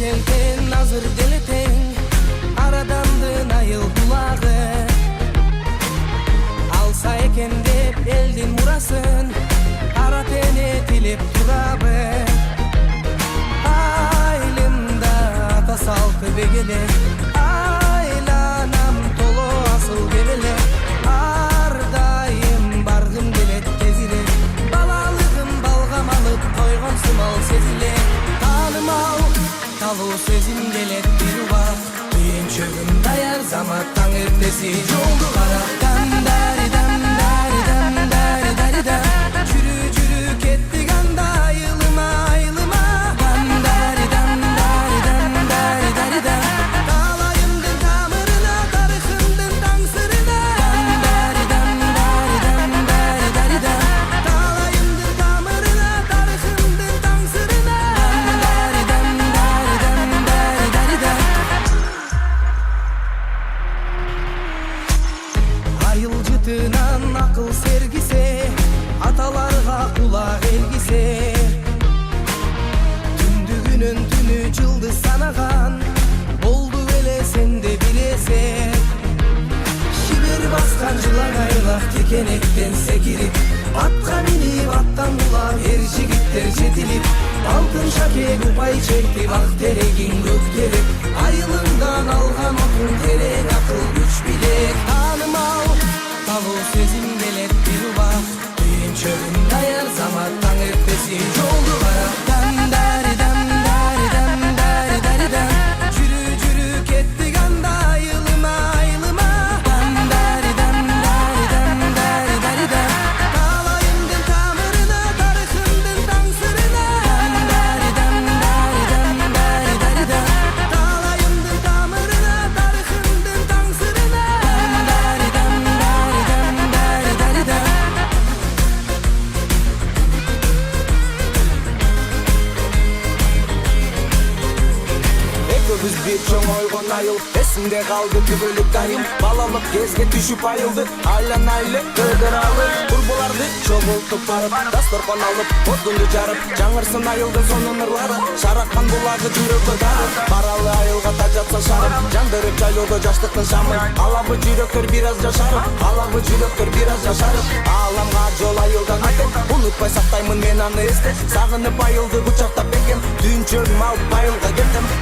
Ежелден азыр деле тең, арадандын айыл булагы. Алса экен деп элдин мурасын, кара тене тилеп турабы. Айылымда ата салты бегеле, айланам толо асыл кебеле. Ар дайым баргым келет тезире, балалыгым балгам алып койгон сымал сезиле. Танымал талуу сезим келет бир убак, түйүнчөгүм даяр замат таң эртеси жолду кара. Дандари дандари дандари дари да, жүрү жүрү кеттик анда айылыма айылыма. Дандари дандари дандари дари да, талайымдын тамырына, тарыхымдын таң сырына. Дандари дандари дандари дари да, талайымдын тамырына, тарыхымдын таң сырына. Дандари дандари дандари дари да. Айыл жытынан акыл сергисе, аталарга кулак элгисе. Түндүгүнөн түнү жылдыз санаган, болду эле сенде билесе. Шибер баскан жылан айлак текенектен секирип, атка минип аттан кулап эр жигиттер жетилип. Алтын шакек упай чектип, ак терегин көктөрүп, айылыңдан алган отун терең акыл күч билек. Танымал талуу сезим келет бир убак, түйүнчөгүм даяр замат таң эртеси жолду кара. Дандари дандари дандари дари да, жүрү жүрү кеттик анда айылыма айылыма. Дандари дандари дандари дари да, талайымдын тамырына, тарыхымдын таң сырына. Дандари дандари дандари дари да, талайымдын тамырына, тарыхымдын таң сырына. Дандари дандари дандари дари да. Экөөбүз бир чоң ойгон айыл, эсимде калды түбөлүк айым. Балалык кезге түшүп айылды, айланайлы кыдыралы. Курбуларды чогултуп барып, дасторкон алып, отунду жарып, жаңырсын айылдын сонун ырлары. Шараккан булагы жүрөккө дарып, баралы айылга тажатса шарып, жандырып жайлоодо жаштыктын шамын. Алабы жүрөктөр бир аз жашарып, алабы жүрөктөр бир аз жашарып. Ааламга жол айылдан өтөм, унутпай сактаймын мен аны эсте. Сагынып айылды кучактап бекем, түйүнчөгүм алып айылга келдим.